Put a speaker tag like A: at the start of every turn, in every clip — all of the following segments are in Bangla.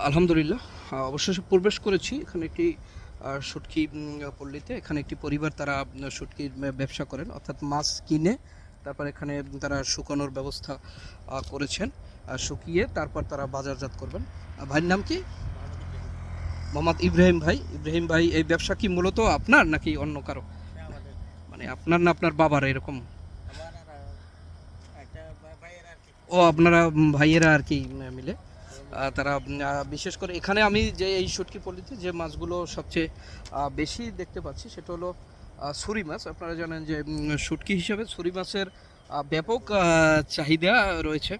A: আলহামদুলিল্লাহ, অবশেষে প্রবেশ করেছি এখানে একটি শুটকি পল্লীতে। এখানে একটি পরিবার তারা শুটকির ব্যবসা করেন, অর্থাৎ মাছ কিনে তারপর এখানে তারা শুকানোর ব্যবস্থা করেছেন। শুকিয়ে তারপর তারা বাজারজাত করবেন। ভাইয়ের নাম কি? মোহাম্মদ ইব্রাহিম ভাই। ইব্রাহিম ভাই, এই ব্যবসা কি মূলত আপনার নাকি অন্য কারো? মানে আপনার না আপনার বাবার এরকম? ও, আপনারা ভাইয়েরা আর কি মিলে তারা বিশেষ করে এখানে আমি যে এই শুটকি পল্লীতে যে মাছগুলো সবচেয়ে বেশি দেখতে পাচ্ছি সেটা হলো ছুরি মাছ। আপনারা জানেন যে শুটকি হিসেবে ছুরি মাছের ব্যাপক চাহিদা রয়েছে।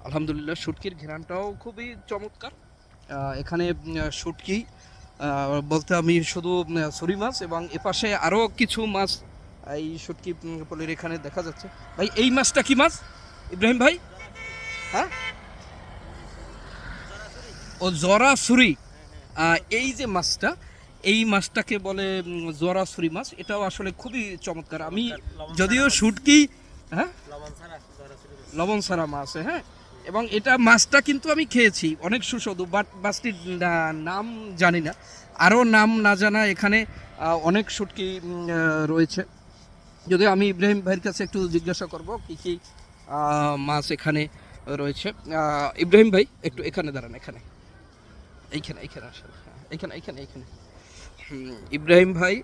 A: আলহামদুলিল্লাহ, শুটকির ঘ্রাণটাও খুবই চমৎকার। এখানে শুটকি বলতে আমি শুধু ছুরি মাছ এবং এপাশে আরও কিছু মাছ এই শুটকি পল্লীর এখানে দেখা যাচ্ছে। ভাই, এই মাছটা কি মাছ ইব্রাহিম ভাই? হ্যাঁ, ও জরাছুরি। এই যে মাছটা, এই মাছটাকে বলে জরাছুরি মাছ। এটাও আসলে খুবই চমৎকার। আমি যদিও শুটকি, হ্যাঁ, লবণ ছাড়া মাছ, হ্যাঁ, এবং এটা মাছটা কিন্তু আমি খেয়েছি, অনেক সুস্বাদু, বাট মাছটির নাম জানি না। আরও নাম না জানা এখানে অনেক শুটকি রয়েছে। যদিও আমি ইব্রাহিম ভাইয়ের কাছে একটু জিজ্ঞাসা করব কী কী মাছ এখানে রয়েছে। ইব্রাহিম ভাই, একটু এখানে দাঁড়ান, এখানে এইখানে এইখানে আসেন, এইখানে এইখানে এইখানে। ইব্রাহিম ভাই,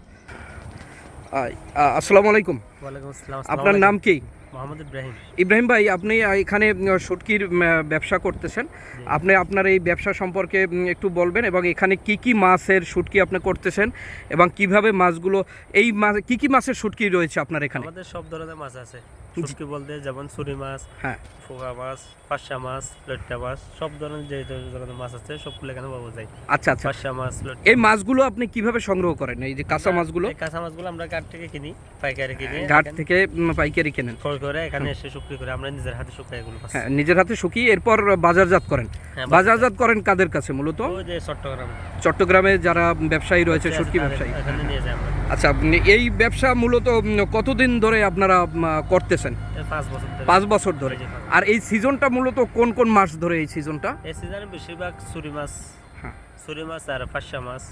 A: আসসালামু আলাইকুম।
B: ওয়ালাইকুম আসসালাম।
A: আপনার নাম কি?
B: মোহাম্মদ ইব্রাহিম।
A: ইব্রাহিম ভাই, আপনি এখানে শুটকির ব্যবসা করতেছেন। আপনি আপনার এই ব্যবসা সম্পর্কে একটু বলবেন, এবং এখানে কি কি মাছের শুটকি আপনি করতেছেন এবং কিভাবে মাছগুলো, এই মাছ কি কি মাছের শুটকি রয়েছে আপনার এখানে?
B: আমাদের সব ধরনের মাছ আছে। শুটকি বলতে যেমন ছুরি মাছ,
A: হ্যাঁ,
B: ফোকা মাছ, পার্শা মাছ, লটকা মাছ, সব ধরনের যে ধরনের মাছ আছে সবগুলো এখানে পাওয়া যায়।
A: আচ্ছা আচ্ছা।
B: পার্শা মাছ,
A: এই মাছগুলো আপনি কিভাবে সংগ্রহ করেন? এই যে কাঁচা মাছগুলো?
B: এই কাঁচা মাছগুলো আমরা ঘাট থেকে কিনি, পাইকারি কিনে,
A: ঘাট থেকে পাইকারি কেনেন,
B: ক্রয় করে এখানে এসে শুকরি করে আমরা নিজের হাতে শুকাই এগুলো।
A: হ্যাঁ, নিজের হাতে শুকিয়ে এরপর বাজারজাত করেন।
B: হ্যাঁ,
A: বাজারজাত করেন কাদের কাছে মূলত?
B: ওই যে
A: চট্টগ্রামে যারা ব্যবসায়ী রয়েছে, শুটকি ব্যবসায়ী,
B: এখানে নিয়ে যাই আমরা।
A: আচ্ছা, এই ব্যবসা মূলত কতদিন ধরে আপনারা করতেছেন?
B: 5 বছর ধরে।
A: 5 বছর ধরে। আর এই সিজনটা মূলত কোন কোন মাস ধরে এই সিজনটা?
B: এই সিজনে বেশিরভাগ ছুরি মাছ,
A: হ্যাঁ,
B: ছুরি মাছ আর পার্শা মাছ,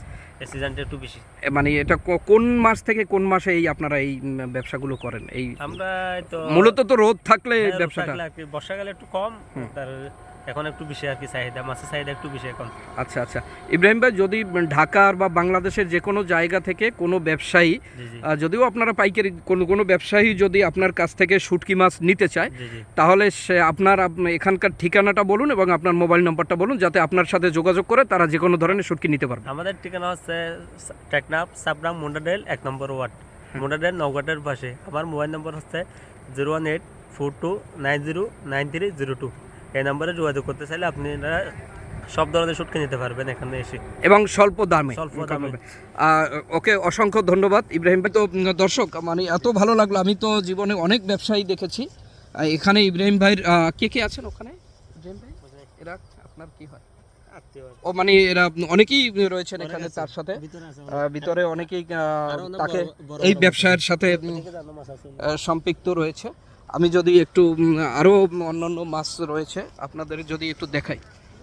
B: এই সিজনটা একটু বেশি।
A: মানে এটা কোন মাস থেকে কোন মাসে এই আপনারা এই ব্যবসাগুলো করেন? এই
B: আমরা তো
A: মূলত তো রোদ থাকলে
B: রোদ
A: ব্যবসাটা,
B: থাকলে আর কি, বর্ষাকালে একটু কম, তার এখন একটু বেশি আর কি চাহিদা, মাছের চাহিদা একটু বেশি এখন।
A: আচ্ছা আচ্ছা। ইব্রাহিম ভাই, যদি ঢাকার বা বাংলাদেশের যে কোনো জায়গা থেকে কোনো ব্যবসায়ী,
B: জি জি
A: যদিও আপনারা পাইকারি, কোনো ব্যবসায়ী যদি আপনার কাছ থেকে শুটকি মাছ নিতে চায়,
B: জি জি
A: তাহলে সে আপনার এখানকার ঠিকানাটা বলুন এবং আপনার মোবাইল নাম্বারটা বলুন, যাতে আপনার সাথে যোগাযোগ করে তারা যে কোনো ধরনের শুটকি নিতে পারবে।
B: আমাদের ঠিকানা হচ্ছে টেকনাফ, সাবরাম, মুন্ডাডেল 1 নম্বর ওয়ার্ড, মুন্ডাডেল নওগাঁটের পাশে। আমার মোবাইল নম্বর হচ্ছে 01842909302। এই নম্বরে যোগাযোগ করতে চাইলে আপনারা সব ধরনের শুটকি নিতে পারবেন এখানে এসে,
A: এবং স্বল্প দামে।
B: স্বল্প দামে।
A: ওকে, অসংখ্য ধন্যবাদ ইব্রাহিম ভাই। তো দর্শক, মানে এত ভালো লাগলো, আমি তো জীবনে অনেক ব্যবসায়ী দেখেছি, এখানে ইব্রাহিম ভাইয়ের কে কে আছেন ওখানে? ইব্রাহিম ভাই, এরা আপনার কি হয়? ও, মানে এরা অনেকেই রয়েছেন এখানে তার সাথে, ভিতরে অনেকেই তাকে এই ব্যবসার সাথে সম্পৃক্ত রয়েছে। আমি যদি একটু আরও অন্যান্য মাছ রয়েছে আপনাদের যদি একটু দেখাই।